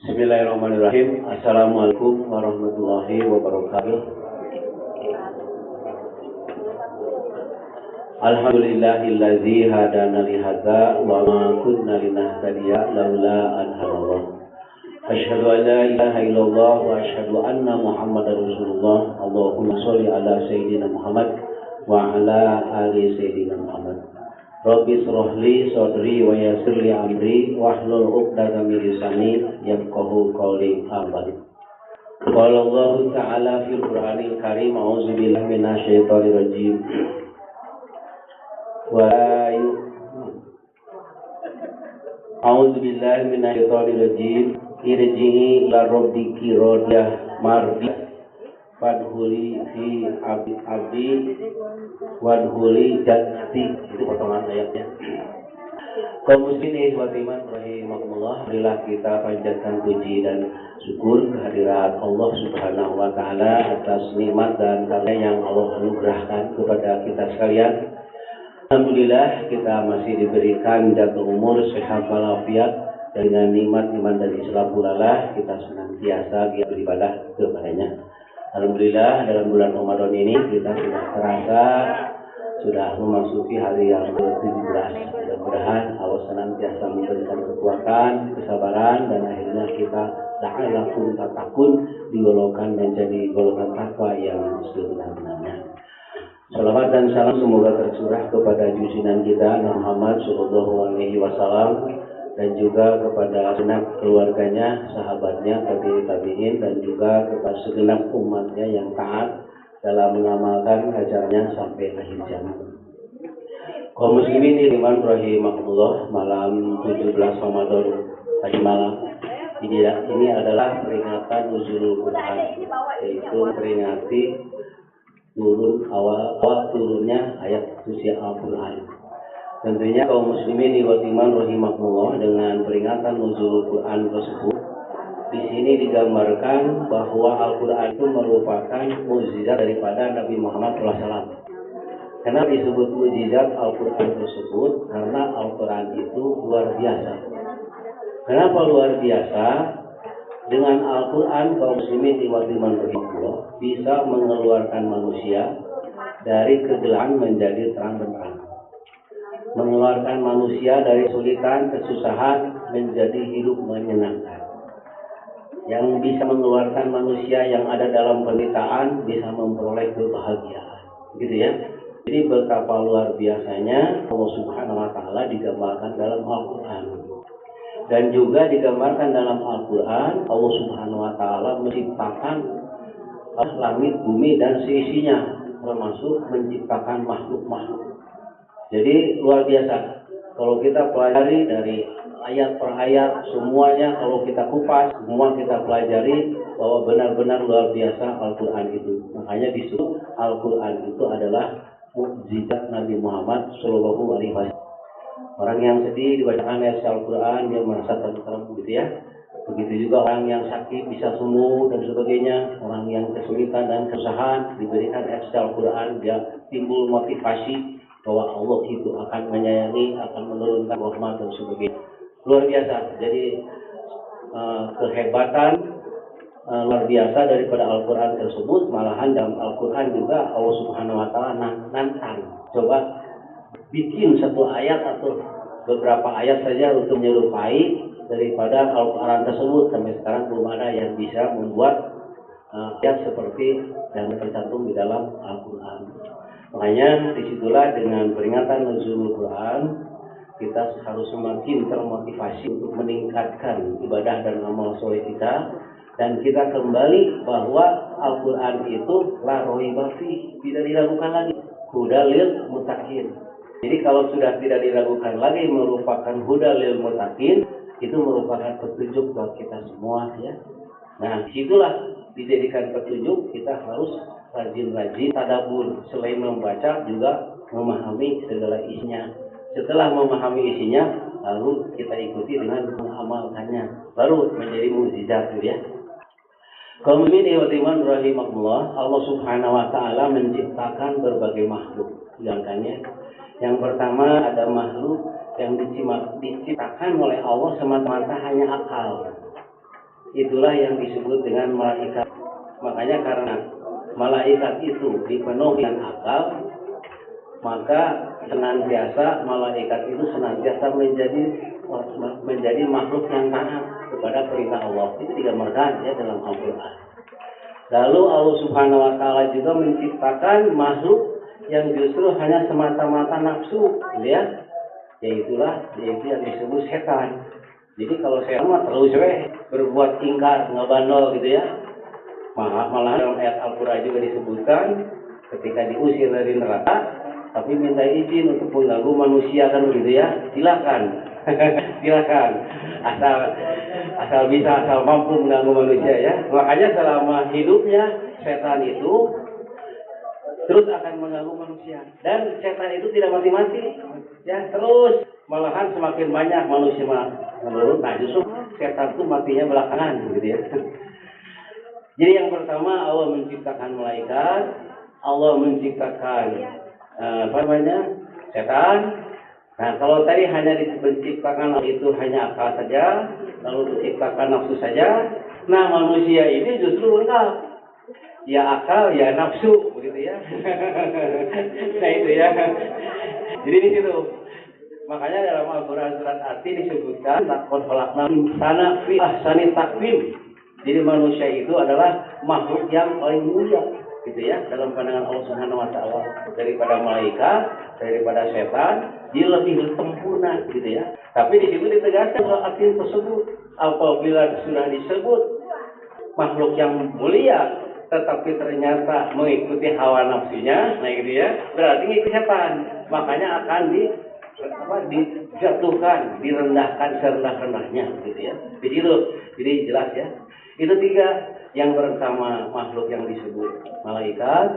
Bismillahirrahmanirrahim. Assalamualaikum warahmatullahi wabarakatuh. Alhamdulillahillazi hadana li hadza wa ma kunna linahtadiya laula an hadallah. Asyhadu an la ilaha illallah wa asyhadu anna Muhammadar Rasulullah. Allahumma sholli ala sayyidina Muhammad wa ala ali sayyidina Muhammad. Rabbi shrah li sadri wa yassir li amri wahlul 'uqdatam min lisani yafqahu qawli. Amin. Qala Allah Ta'ala fil Qur'anil Karim, a'udzu billahi minasyaitonir rajim. A'udzu billahi minasyaitonir rajim. Irji'i ila rabbiki radiyah mardiyah fadhuli fi abdi wadhuli jannati. Itu potongan ayatnya. Kaum muslimin wa iman rahimakumullah, marilah kita panjatkan puji dan syukur kehadirat Allah Subhanahu wa taala atas nikmat dan karunia yang Allah anugerahkan kepada kita sekalian. Alhamdulillah kita masih diberikan jatuh umur, sehat walafiat, dan dengan nikmat iman dan Islam pula kita senantiasa beribadah kepadanya. Alhamdulillah dalam bulan Ramadan ini kita sudah terasa sudah memasuki hari yang ke-17. Mudah-mudahan Allah senantiasa memberikan kekuatan, kesabaran, dan akhirnya kita la'alakum tattaqun, digolongkan menjadi golongan takwa yang sebenar-benarnya. Salawat dan salam semoga tercurah kepada junjungan kita Muhammad sallallahu alaihi wasallam, dan juga kepada segenap keluarganya, sahabatnya, tabi'in, dan juga kepada segenap umatnya yang taat dalam mengamalkan ajarannya sampai akhir zaman. Kaum muslimin iman rahimakumullah, malam 17 Ramadan tadi malam ini adalah peringatan nuzulul Quran, yaitu memperingati awal turunnya ayat suci Al-Quran. Tentunya kaum muslimin iman rahimakumullah, dengan peringatan nuzulul Quran tersebut, di sini digambarkan bahwa Al-Quran itu merupakan mukjizat daripada Nabi Muhammad SAW. Kenapa disebut mukjizat Al-Quran tersebut? Karena Al-Quran itu luar biasa. Kenapa luar biasa? Dengan Al-Quran kaum muslimin iman rahimahullah bisa mengeluarkan manusia dari kegelapan menjadi terang benderang. Mengeluarkan manusia dari kesulitan, kesusahan menjadi hidup menyenangkan. Yang bisa mengeluarkan manusia yang ada dalam penderitaan bisa memperoleh kebahagiaan, gitu ya. Jadi betapa luar biasanya Allah Subhanahu wa taala digambarkan dalam Al-Qur'an. Dan juga digambarkan dalam Al-Qur'an Allah Subhanahu wa taala menciptakan langit, bumi dan seisinya, termasuk menciptakan makhluk-makhluk. Jadi luar biasa. Kalau kita pelajari dari ayat per ayat, semuanya kalau kita kupas, semua kita pelajari bahwa benar-benar luar biasa Al-Quran itu. Makanya disebut Al-Quran itu adalah mukjizat Nabi Muhammad Shallallahu Alaihi Wasallam. Orang yang sedih dibacakan ayat Al-Quran, dia merasa tenteram, gitu ya. Begitu juga orang yang sakit bisa sembuh dan sebagainya. Orang yang kesulitan dan kesusahan diberikan ayat Al-Quran, dia timbul motivasi bahwa Allah itu akan menyayangi, akan menurunkan rahmat dan sebagainya. Luar biasa. Jadi kehebatan luar biasa daripada Al-Quran tersebut. Malahan dalam Al-Quran juga Allah Subhanahu wa taala nantang, coba bikin satu ayat atau beberapa ayat saja untuk menyerupai daripada Al-Quran tersebut. Sampai sekarang belum ada yang bisa membuat ayat seperti yang tercantum di dalam Al-Quran. Makanya disitulah dengan peringatan nuzulul Quran, kita harus semakin termotivasi untuk meningkatkan ibadah dan amal soleh kita, dan kita kembali bahwa Al-Quran itu la raiba fihi, tidak diragukan lagi, hudal lil muttaqin. Jadi kalau sudah tidak diragukan lagi merupakan hudal lil muttaqin, itu merupakan petunjuk buat kita semua, ya. Nah, disitulah dijadikan petunjuk, kita harus rajin-rajin tadabbur, selain membaca juga memahami segala isinya. Setelah memahami isinya, lalu kita ikuti dengan mengamalkannya, baru menjadi mukjizat, ya. Kaum muslimin rahimahullah, Allah Subhanahu wa taala menciptakan berbagai makhluk. Yang pertama ada makhluk yang diciptakan oleh Allah semata-mata hanya akal. itulah yang disebut dengan malaikat. Makanya karena malaikat itu dipenuhi dengan akal, maka senantiasa malaikat itu senantiasa menjadi makhluk yang taat kepada perintah Allah. Itu digambarkan ya dalam Al-Quran. Lalu Allah Subhanahu wa Ta'ala juga menciptakan makhluk yang justru hanya semata-mata nafsu, ya, yaitu yang disebut setan. Jadi kalau setan mah terus berbuat ingkar, ngabandol gitu ya. Malah dalam ayat Al-Quran juga disebutkan ketika diusir dari neraka, tapi minta izin untuk mengganggu manusia kan begitu ya. Silakan, silakan. Asal bisa, asal mampu mengganggu manusia ya. Makanya selama hidupnya setan itu terus akan mengganggu manusia, dan setan itu tidak mati-mati ya, terus malahan semakin banyak manusia menurun. Nah justru setan itu matinya belakangan gitu ya. Jadi yang pertama Allah menciptakan malaikat, Allah menciptakan setan. Nah kalau tadi hanya diciptakan itu hanya akal saja, lalu diciptakan nafsu saja. Nah manusia ini justru lengkap. Ya akal, ya nafsu, begitu ya. Nah itu ya. Jadi di situ. Makanya dalam Al-Quran surat At-Tin disebutkan laqad khalaqnal insana fi ahsani taqwim. Jadi manusia itu adalah makhluk yang paling mulia, gitu ya, dalam pandangan Allah Subhanahu wa Ta'ala, daripada malaikat, daripada setan, dia lebih sempurna, gitu ya. Tapi di situ ditegaskan bahwa At-Tin tersebut apabila sudah disebut makhluk yang mulia, tetapi ternyata mengikuti hawa nafsunya, nah gitu ya, berarti ngikut setan. Makanya akan dijatuhkan, direndahkan serendah-rendahnya, gitu ya. Di situ, jadi jelas ya. Itu tiga yang pertama makhluk yang disebut malaikat,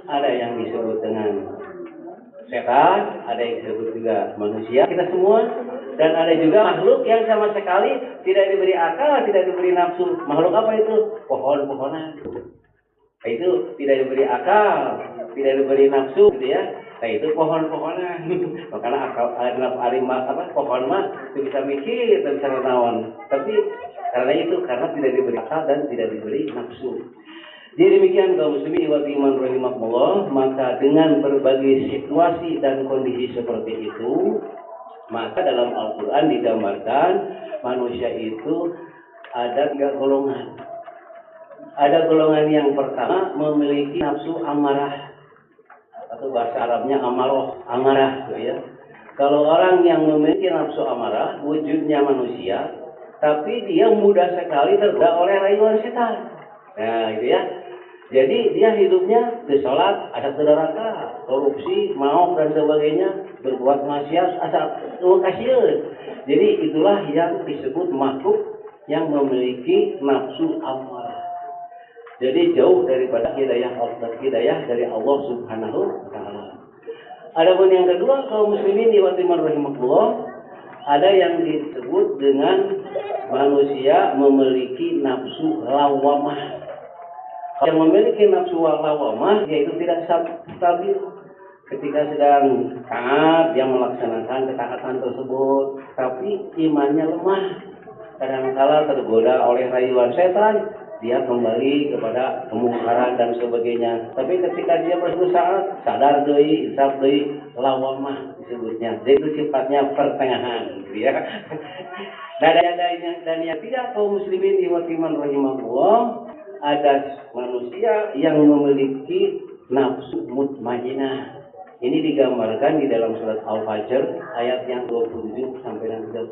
ada yang disebut dengan setan, ada yang disebut juga manusia, kita semua, dan ada juga makhluk yang sama sekali tidak diberi akal, tidak diberi nafsu. Makhluk apa itu? Pohon-pohonan. Itu tidak diberi akal, tidak diberi nafsu, gitu ya. Nah itu pohon-pohonan. Makanya akal pohon mah itu bisa mikir, itu bisa menawan. Tapi karena tidak diberi akal dan tidak diberi nafsu. Jadi demikian kaum muslimin wa iman rahimakumullah, maka dengan berbagai situasi dan kondisi seperti itu, maka dalam Al-Quran digambarkan manusia itu ada 3 golongan. Ada golongan yang pertama memiliki nafsu amarah, atau bahasa Arabnya amarah, gitu ya. Kalau orang yang memiliki nafsu amarah, wujudnya manusia, tapi dia mudah sekali tergoda oleh rayuan setan. Nah, gitu ya. Jadi dia hidupnya sholat, ada neraka, korupsi, maaf dan sebagainya, berbuat maksiat, asal kasihan. Jadi itulah yang disebut makhluk yang memiliki nafsu amarah. Jadi jauh daripada hidayah dari Allah Subhanahu wa Ta'ala. Adapun yang kedua, kaum muslimin wa rahimakumullah, ada yang disebut dengan manusia memiliki nafsu lawamah. Yang memiliki nafsu lawamah yaitu tidak stabil. Ketika sedang taat, dia melaksanakan ketaatan tersebut, tapi imannya lemah. Kadang-kala tergoda oleh rayuan setan, dia kembali kepada kemungkaran dan sebagainya. Tapi ketika dia berusaha sadar deui, insaf deui, lawamah disebutnya. Jadi itu sifatnya pertengahan, gitu ya. Dan yang tidak kaum muslimin iman rahimahullah, ada manusia yang memiliki nafsu mutmainnah. Ini digambarkan di dalam surat Al-Fajr ayat yang 27 sampai 30.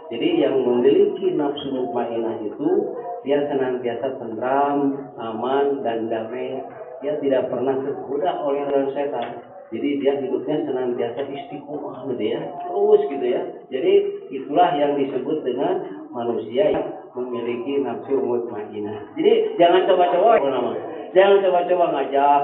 Jadi yang memiliki nafsu mutmainnah itu dia senantiasa tentram, aman dan damai. Dia tidak pernah tergoda oleh setan. Jadi dia hidupnya senantiasa istiqomah, gitu ya, terus gitu ya. Jadi itulah yang disebut dengan manusia yang memiliki nafsu mutmainnah. Jadi jangan coba-coba jangan coba-coba ngajak.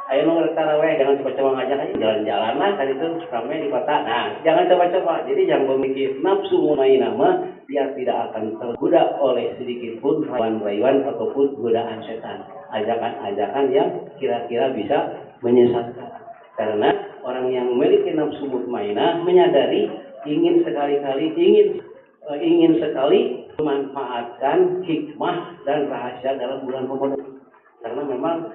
Ayo nomor taraweh, jangan coba-coba ngajak aja jalan-jalan lah, kan itu ramai di kota. Nah, jangan coba-coba. Jadi yang memiliki nafsu mutmainnah mah dia tidak akan tergoda oleh sedikit pun rayuan-rayuan ataupun godaan setan, ajakan-ajakan yang kira-kira bisa menyesatkan. Karena orang yang memiliki nafsu mutmainnah menyadari ingin sekali-kali ingin sekali memanfaatkan hikmah dan rahasia dalam bulan Ramadan. Karena memang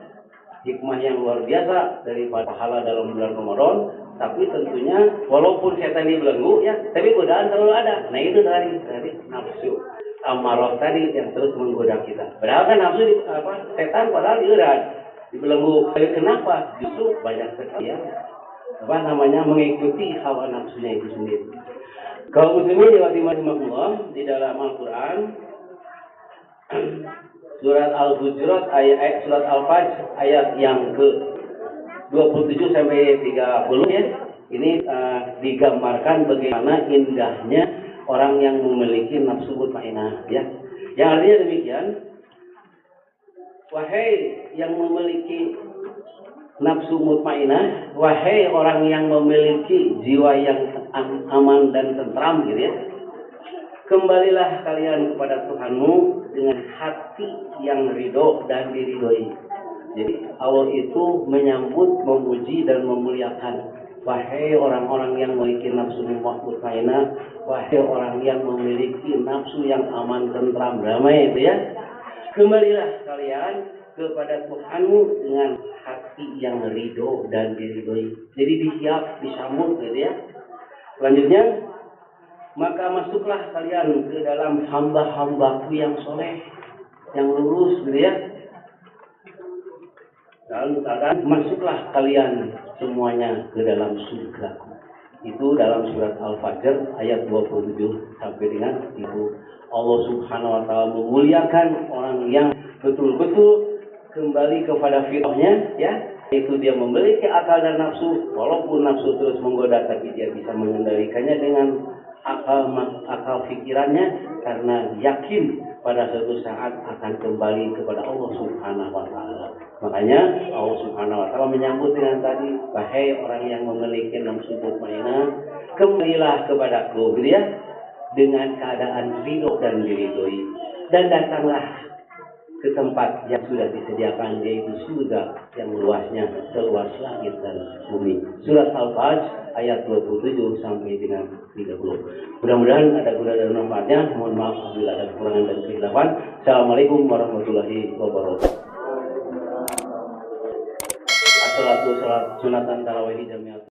hikmah yang luar biasa daripada pahala dalam bulan Ramadan, tapi tentunya walaupun setan dibelenggu ya, tapi godaan selalu ada. Nah itu dari nafsu amarah tadi yang terus menggoda kita. Padahal kan nafsu setan padahal dibelenggu. Kenapa? Justru banyak sekali ya mengikuti hawa nafsunya itu sendiri. Kaum muslimin rahimahumullah, di dalam Al-Qur'an surat Al-Hujurat surat Al-Fajr ayat yang ke 27 sampai 30 ya. Ini digambarkan bagaimana indahnya orang yang memiliki nafsu mutmainnah ya. Yang artinya demikian, wahai yang memiliki nafsu mutmainnah, wahai orang yang memiliki jiwa yang aman dan tentram gitu ya. Kembalilah kalian kepada Tuhanmu dengan hati yang ridho dan diridhoi. Jadi Allah itu menyambut, memuji dan memuliakan. Wahai orang-orang yang memiliki nafsu mutmainnah, wahai orang yang memiliki nafsu yang aman, tentram, damai itu ya. Kembalilah kalian kepada Tuhanmu dengan hati yang ridho dan diridhoi. Jadi disiap, disambut gitu ya. Selanjutnya, maka masuklah kalian ke dalam hamba-hambaku yang soleh, yang lurus gitu ya. Lalu masuklah kalian semuanya ke dalam surgaku. Itu dalam surat Al-Fajr ayat 27 sampai dengan 30. Allah Subhanahu wa taala memuliakan orang yang betul-betul kembali kepada fitrahnya ya. Itu dia memiliki akal dan nafsu, walaupun nafsu terus menggoda tapi dia bisa mengendalikannya dengan akal pikirannya, karena yakin pada suatu saat akan kembali kepada Allah Subhanahu wa taala. Makanya Allah Subhanahu wa taala menyambut dengan tadi, wahai orang yang memiliki nafsu mutmainnah, kembalilah kepadaku gitu ya, dengan keadaan ridho dan diridhoi, dan datanglah ke tempat yang sudah disediakan, yaitu surga yang luasnya seluas langit dan bumi. Surat Al-Fajr ayat 27 sampai dengan 30. Mudah-mudahan ada guna dan manfaatnya. Mohon maaf apabila ada kekurangan dan kehilafan. Assalamualaikum warahmatullahi wabarakatuh. Assalatu sunatan tarawih jami'at.